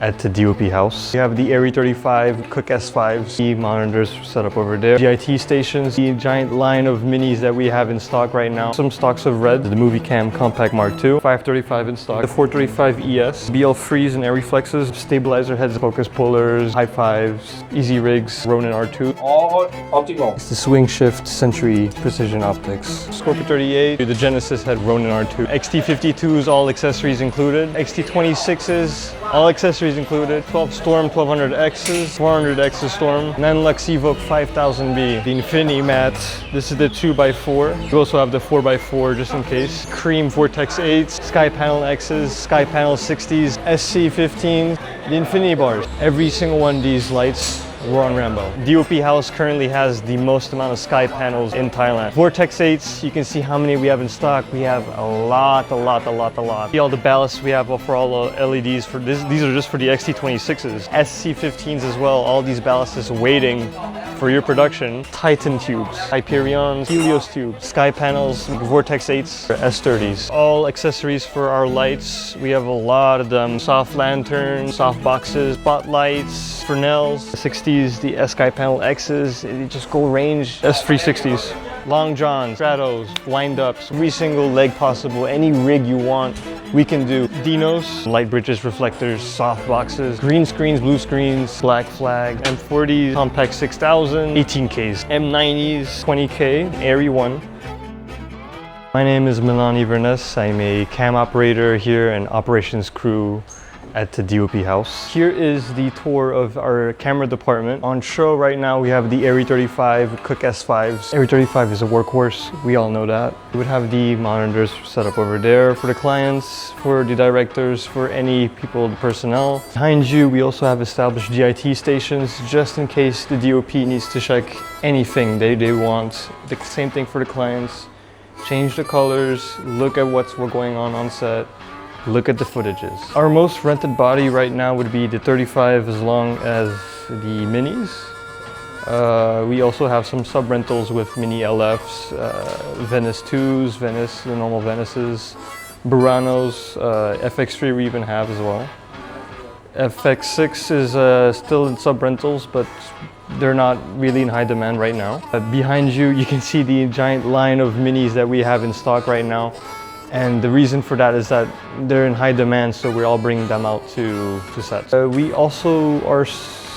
at the DOP House. We have the ARRI 35, Cook S5s, the monitors set up over there, GIT stations, the giant line of minis that we have in stock right now. Some stocks of red, the Moviecam Compact Mark II, 535 in stock, the 435 ES, BL freeze and ARRI flexes, stabilizer heads, focus pullers, high fives, easy rigs, Ronin R2. All optimal. It's the swing shift Century precision optics. Scorpio 38, the Genesis had Ronin R2. XT52s, all accessories included. XT26s, all accessories included. 12 Storm 1200Xs, 400Xs Storm, Nanlux Evoque 5000B, the Infinity Mat. This is the 2x4. We also have the 4x4 just in case. Cream Vortex 8s, Sky Panel Xs, Sky Panel 60s, SC15, the Infinity Bars. Every single one of these lights were on Rambo. DOP House currently has the most amount of sky panels in Thailand. Vortex 8s, you can see how many we have in stock. We have a lot. See all the ballasts we have for all the LEDs for this. These are just for the XT26s. SC15s as well. All these ballasts waiting for your production. Titan tubes, Hyperions, Helios tubes, sky panels, Vortex 8s, S30s. All accessories for our lights. We have a lot of them. Soft lanterns, soft boxes, spotlights, Fresnels, 60s, the Sky Panel X's, they just go range. S360s, long johns, stratos, wind-ups, every single leg possible, any rig you want, we can do. Dinos, light bridges, reflectors, soft boxes, green screens, blue screens, black flag, M40s, Compact 6000, 18Ks, M90s, 20K, ARRI 1. My name is Milan Iverness. I'm a cam operator here and operations crew at the DOP House. Here is the tour of our camera department. On show right now we have the ARRI 35 Cook S5s. ARRI 35 is a workhorse, we all know that. We would have the monitors set up over there for the clients, for the directors, for any people, the personnel. Behind you we also have established GIT stations just in case the DOP needs to check anything they want. The same thing for the clients. Change the colors, look at what's going on set. Look at the footages. Our most rented body right now would be the 35 as long as the minis. We also have some sub-rentals with mini LFs, Venice 2s, Venice, the normal Venices, Buranos, FX3 we even have as well. FX6 is still in sub-rentals, but they're not really in high demand right now. Behind you, you can see the giant line of minis that we have in stock right now. And the reason for that is that they're in high demand, so we're all bringing them out to sets. We also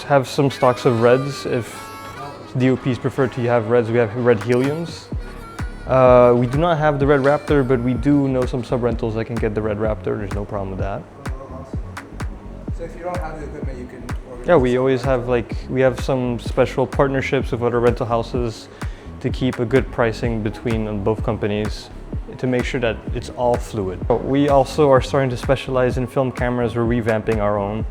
have some stocks of reds. If DOPs prefer to have reds, we have red heliums. We do not have the red Raptor, but we do know some sub-rentals that can get the red Raptor. There's no problem with that. So if you don't have the equipment, you can organize. Yeah, we always have we have some special partnerships with other rental houses to keep a good pricing between both companies, to make sure that it's all fluid. We also are starting to specialize in film cameras. We're revamping our own.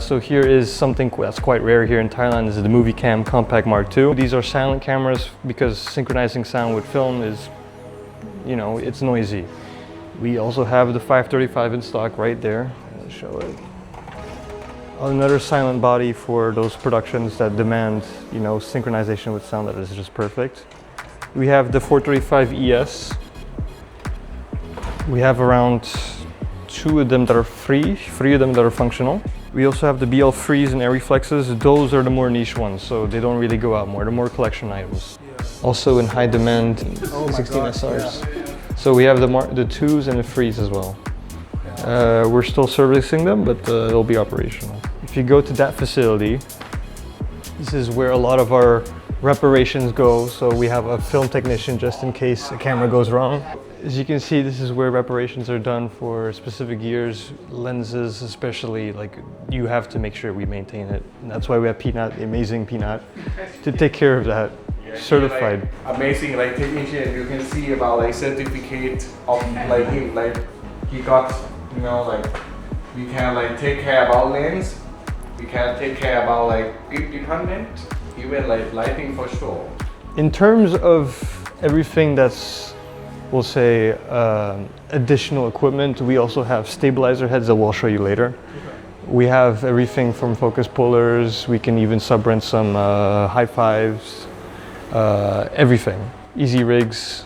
So here is something that's quite rare here in Thailand. This is the Moviecam Compact Mark II. These are silent cameras because synchronizing sound with film is, it's noisy. We also have the 535 in stock right there. I'll show it. Another silent body for those productions that demand, synchronization with sound that is just perfect. We have the 435 ES. We have around 2 of them that are free, 3 of them that are functional. We also have the BL freeze and ARRI flexes. Those are the more niche ones, so they don't really go out more. They're more collection items. Also in high demand, 16 SRs. Yeah. So we have the 2s and the freeze as well. We're still servicing them, but they'll be operational. If you go to that facility, this is where a lot of our reparations go. So we have a film technician just in case a camera goes wrong. As you can see, this is where reparations are done for specific gears, lenses especially. You have to make sure we maintain it. And that's why we have Peanut, the amazing Peanut, to take care of that. Yeah, certified. Amazing technician. You can see about certificate of him. He got, we can take care about lens. We can take care about grip department, even lighting for sure. In terms of everything that's, we'll say, additional equipment, we also have stabilizer heads that we'll show you later. We have everything from focus pullers. We can even sub-rent some high fives, everything. Easy rigs,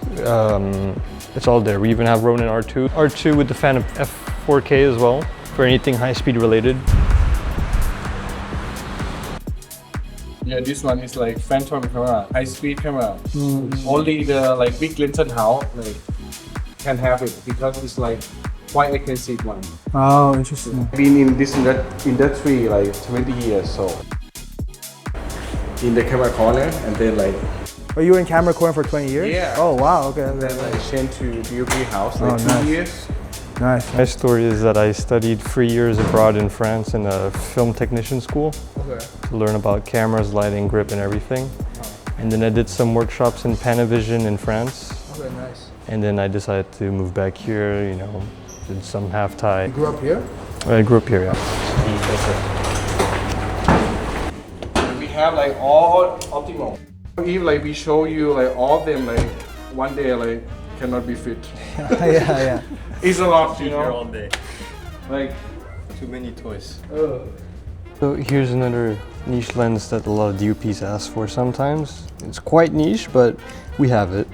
it's all there. We even have Ronin R2. R2 with the Phantom F4K as well, for anything high speed related. Yeah, this one is like phantom camera, high speed camera. Only the like big lantern house like can have it because it's like quite expensive one. Oh, interesting. Been in this industry like 20 years, so in the camera corner and then like Oh, you were in camera corner for 20 years? Yeah. Oh, wow. Okay. and then like changed to DOP House like Oh, 2 nice. years. Nice. My story is that I studied 3 years abroad in France in a film technician school Okay. to learn about cameras, lighting, grip, and everything. And then I did some workshops in Panavision in France. Okay, nice. And then I decided to move back here, you know, did some half Thai. You grew up here? I grew up here, yeah. We have like all optimal. If like we show you like all of them like one day like cannot be fit. yeah. It's a lot, you know. day. Like Too many toys. So here's another niche lens that a lot of DOPs ask for sometimes. It's quite niche, but we have it.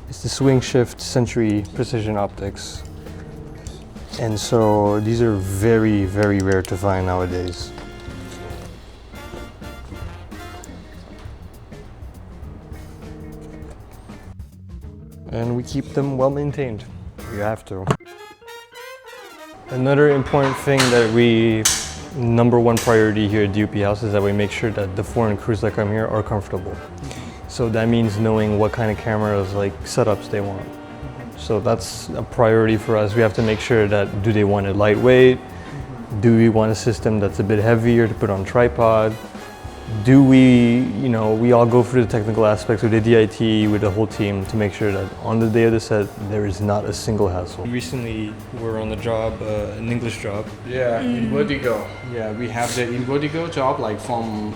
It's the swing shift Century precision optics. And so these are very, very rare to find nowadays. And we keep them well maintained. You have to. Another important thing that number one priority here at DOP House is that we make sure that the foreign crews that come here are comfortable. So that means knowing what kind of cameras, like setups they want. So that's a priority for us. We have to make sure that do they want it lightweight? Do we want a system that's a bit heavier to put on tripod? Do we, we all go through the technical aspects with the DIT, with the whole team to make sure that on the day of the set, there is not a single hassle. Recently, we're on a job, an English job. yeah, in Vertigo. Yeah, we have the in Vertigo job like from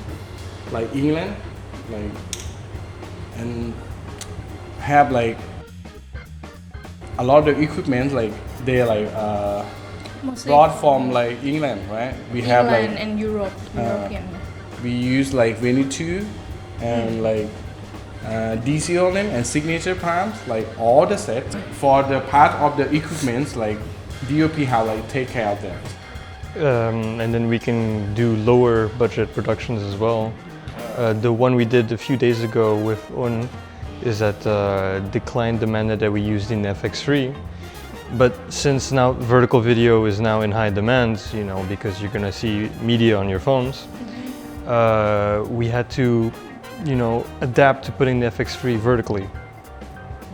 like England, like and have like a lot of equipment like they like Mostly brought from like England, right? We have England like and European. we use like Venetu and like DC on them and signature parts, like all the sets. For the part of the equipment, like DOP House like take care of that. And then we can do lower budget productions as well. The one we did a few days ago with Un is that the client demanded that we used in FX3. But since now vertical video is now in high demand, because you're gonna see media on your phones, we had to, adapt to putting the FX3 vertically.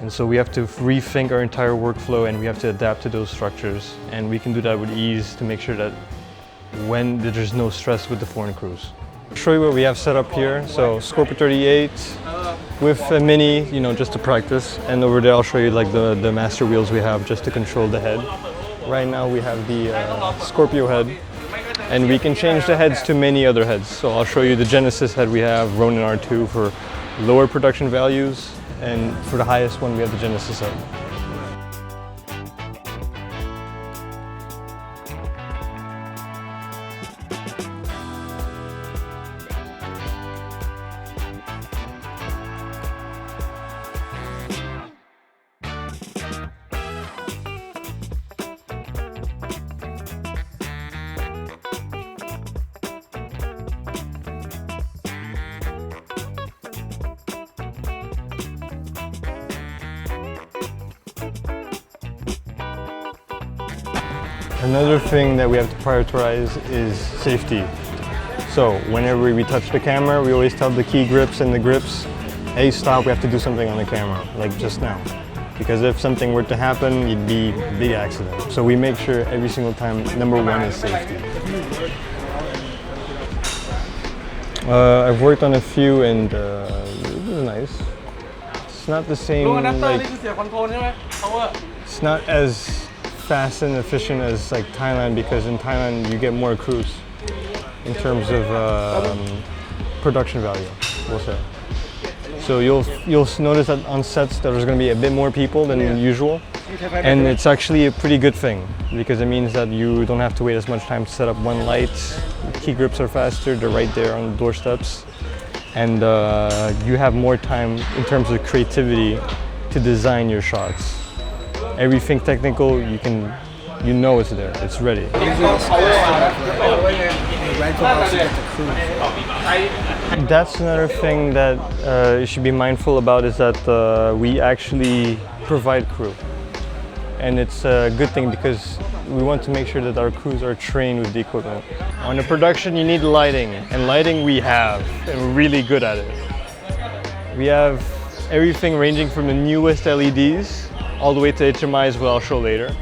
And so we have to rethink our entire workflow and we have to adapt to those structures. And we can do that with ease to make sure that when there's no stress with the foreign crews. I'll show you what we have set up here. So Scorpio 38 with a mini, just to practice. And over there I'll show you like the master wheels we have just to control the head. Right now we have the Scorpio head. And we can change the heads to many other heads. So I'll show you the Genesis head we have, Ronin R2 for lower production values. And for the highest one, we have the Genesis head. Another thing that we have to prioritize is safety. So whenever we touch the camera, we always tell the key grips and the grips, hey, stop, we have to do something on the camera, like just now. Because if something were to happen, it'd be a big accident. So we make sure every single time, number one is safety. I've worked on a few and it was nice. It's not the same, like, it's not as fast and efficient as like Thailand, because in Thailand you get more crews in terms of production value, we'll say. So you'll notice that on sets there's going to be a bit more people than usual, and it's actually a pretty good thing because it means that you don't have to wait as much time to set up one light. Key grips are faster, they're right there on the doorsteps, and you have more time in terms of creativity to design your shots. Everything technical, you know it's there, it's ready. rental house you get to cruise? That's another thing that you should be mindful about is that we actually provide crew. And it's a good thing because we want to make sure that our crews are trained with the equipment. On a production, you need lighting, and lighting we have, and we're really good at it. We have everything ranging from the newest LEDs all the way to HMIs, what I'll show later.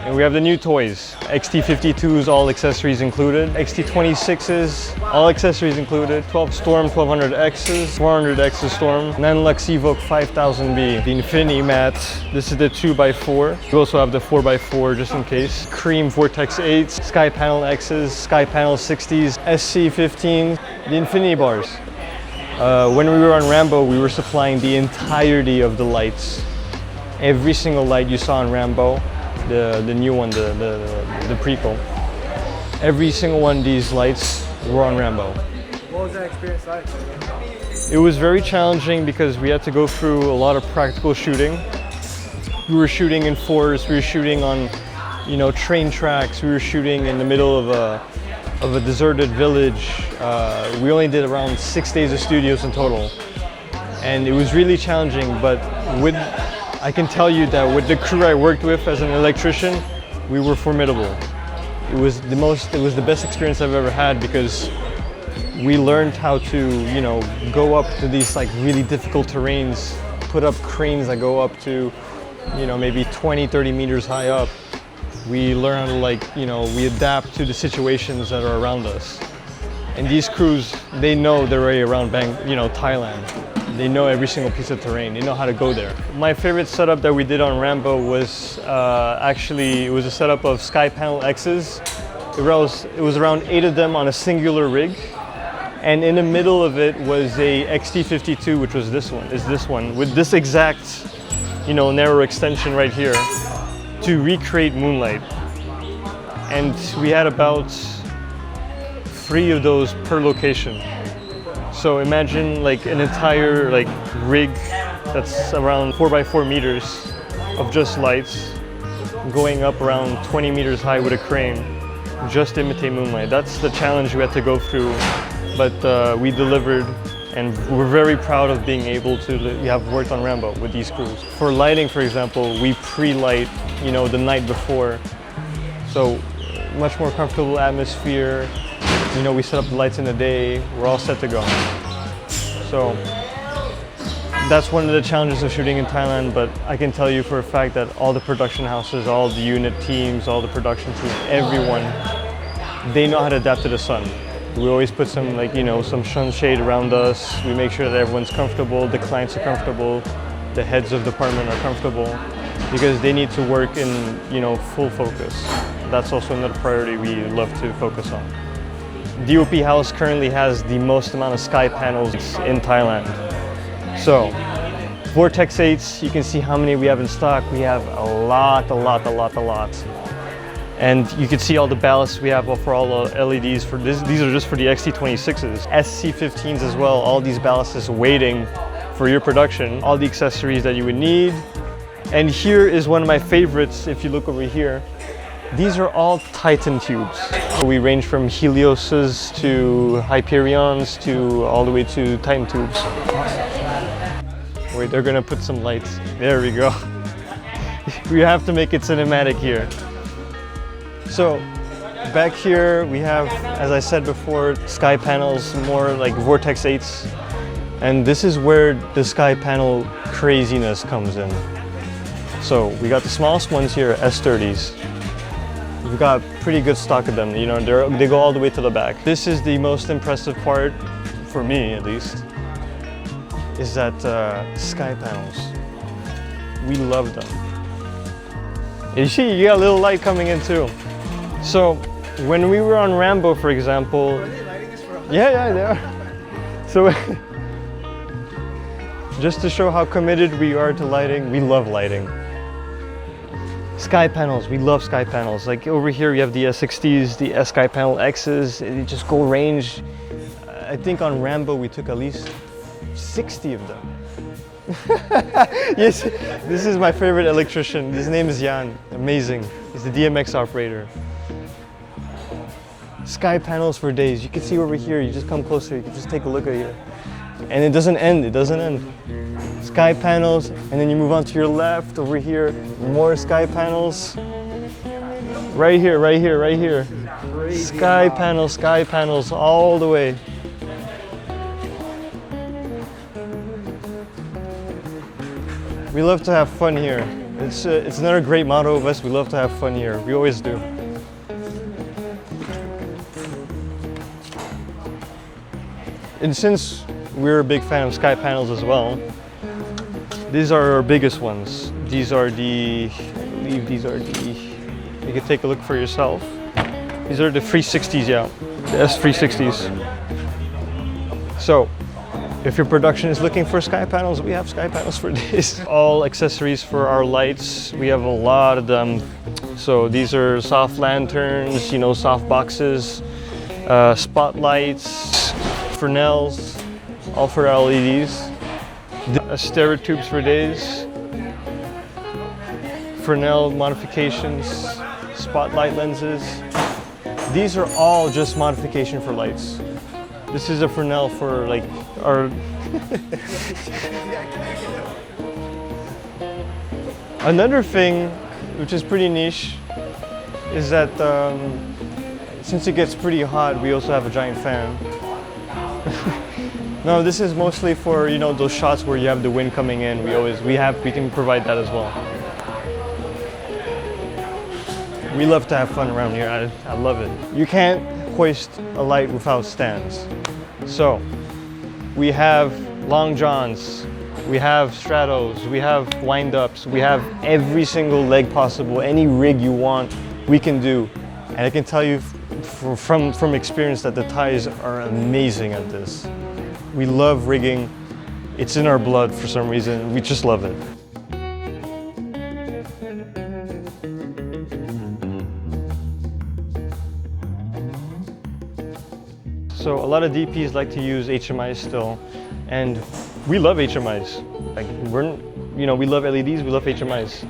And we have the new toys, XT52s, all accessories included, XT26s, all accessories included, 12 Storm 1200Xs, 400Xs Storm, Nanlux Evoque 5000B, the Infinity Mat, this is the 2x4. We also have the 4x4 just in case, Cream Vortex 8s, Sky Panel Xs, Sky Panel 60s, SC15s, the Infinity Bars. When we were on RAMBO, we were supplying the entirety of the lights. Every single light you saw on RAMBO, the new one, the prequel. Every single one of these lights were on RAMBO. What was that experience like? It was very challenging because we had to go through a lot of practical shooting. We were shooting in forests, we were shooting on, train tracks, we were shooting in the middle of a deserted village. We only did around 6 days of studios in total. And it was really challenging, but I can tell you that with the crew I worked with as an electrician, we were formidable. It was the best experience I've ever had because we learned how to, go up to these like really difficult terrains, put up cranes that go up to, maybe 20, 30 meters high up. We learn how to we adapt to the situations that are around us. And these crews, they know they're already around Thailand. They know every single piece of terrain. They know how to go there. My favorite setup that we did on RAMBO was it was a setup of Sky Panel X's. It was around 8 of them on a singular rig. And in the middle of it was a XT52, which was this one, with this exact, narrow extension right here to recreate moonlight. And we had about 3 of those per location. So imagine like an entire rig that's around 4x4 meters of just lights going up around 20 meters high with a crane just to imitate moonlight. That's the challenge we had to go through, but we delivered, and we're very proud of being able to have worked on RAMBO with these crews. For lighting, for example, we pre-light the night before, so much more comfortable atmosphere. We set up the lights in the day, we're all set to go. So that's one of the challenges of shooting in Thailand, but I can tell you for a fact that all the production houses, all the unit teams, all the production teams, everyone, they know how to adapt to the sun. We always put some some sunshade around us. We make sure that everyone's comfortable, the clients are comfortable, the heads of department are comfortable, because they need to work in full focus. That's also another priority we love to focus on. DOP House currently has the most amount of sky panels in Thailand. So, Vortex 8s, you can see how many we have in stock. We have a lot. And you can see all the ballasts we have for all the LEDs. For this, these are just for the XT26s. SC15s as well, all these ballasts is waiting for your production. All the accessories that you would need. And here is one of my favorites, if you look over here. These are all Titan tubes. We range from Helioses to Hyperions to all the way to Titan tubes. Wait, they're gonna put some lights. There we go. We have to make it cinematic here. So back here we have, as I said before, sky panels, more like Vortex 8s. And this is where the sky panel craziness comes in. So we got the smallest ones here, S30s. We've got pretty good stock of them, they go all the way to the back. This is the most impressive part, for me at least, is that sky panels. We love them. You see, you got a little light coming in too. So when we were on RAMBO, for example, Are they lighting this for us? yeah, they are. So just to show how committed we are to lighting, we love lighting. Sky panels, we love sky panels. Like over here, you have the S60s, the S Sky Panel X's. They just go range. I think on RAMBO we took at least 60 of them. Yes, this is my favorite electrician. His name is Jan. Amazing. He's the DMX operator. Sky panels for days. You can see over here, you just come closer, you can just take a look at here. And it doesn't end, it doesn't end. Sky panels, and then you move on to your left, over here, more sky panels. Right here, right here, right here. Sky panels all the way. We love to have fun here. It's another great motto of us. We love to have fun here. We always do. And since we're a big fan of sky panels as well, these are our biggest ones. These are the, I believe these are the, you can take a look for yourself. These are the 360s, yeah, the S360s. So, if your production is looking for sky panels, we have sky panels for this. All accessories for our lights, we have a lot of them. So these are soft lanterns, you know, soft boxes, spotlights, Fresnels, all for LEDs. Stereo tubes for days, Fresnel modifications, spotlight lenses. These are all just modification for lights. This is a Fresnel for like our Another thing which is pretty niche is that since it gets pretty hot, we also have a giant fan. No, this is mostly for, you know, those shots where you have the wind coming in. We can provide that as well. We love to have fun around here. I love it. You can't hoist a light without stands. So we have long johns, we have stratos, we have wind-ups, we have every single leg possible. Any rig you want, we can do. And I can tell you from experience that the Thais are amazing at this. We love rigging. It's in our blood for some reason. We just love it. So a lot of DPs like to use HMIs still, and we love HMIs. Like we love LEDs, we love HMIs.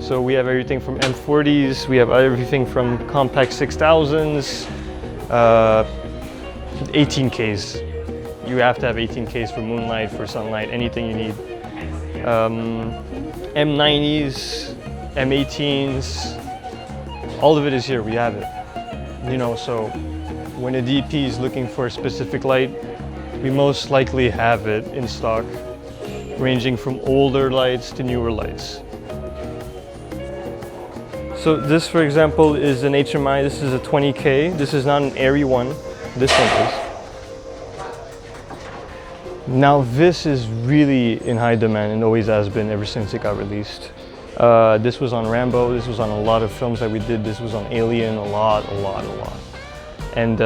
So we have everything from M40s, we have everything from compact 6000s, 18Ks. You have to have 18Ks for moonlight, for sunlight, anything you need. M90s, M18s, all of it is here, we have it. You know, so when a DP is looking for a specific light, we most likely have it in stock, ranging from older lights to newer lights. So this, for example, is an HMI. This is a 20K. This is not an ARRI one. This one is. Now this is really in high demand and always has been ever since it got released. This was on RAMBO. This was on a lot of films that we did. This was on Alien, a lot. And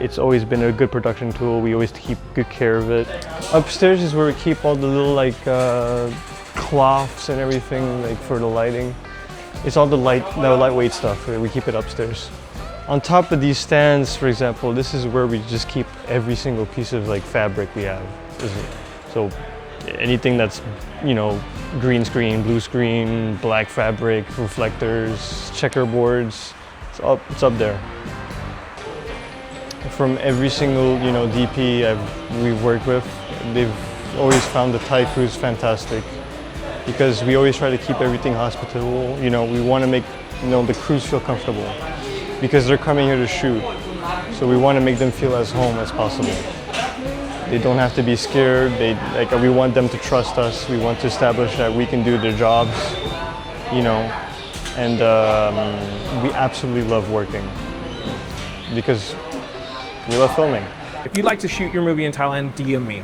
it's always been a good production tool. We always keep good care of it. Upstairs is where we keep all the little cloths and everything for the lighting. It's all the lightweight stuff. We keep it upstairs. On top of these stands, for example, this is where we just keep every single piece of fabric we have. So anything that's, you know, green screen, blue screen, black fabric, reflectors, checkerboards, it's up there. From every single, you know, DP we've worked with, they've always found the Thai crews fantastic because we always try to keep everything hospitable. You know, we want to make, you know, the crews feel comfortable because they're coming here to shoot. So we want to make them feel as home as possible. They don't have to be scared. We want them to trust us. We want to establish that we can do their jobs, you know, and we absolutely love working because we love filming. If you'd like to shoot your movie in Thailand, DM me.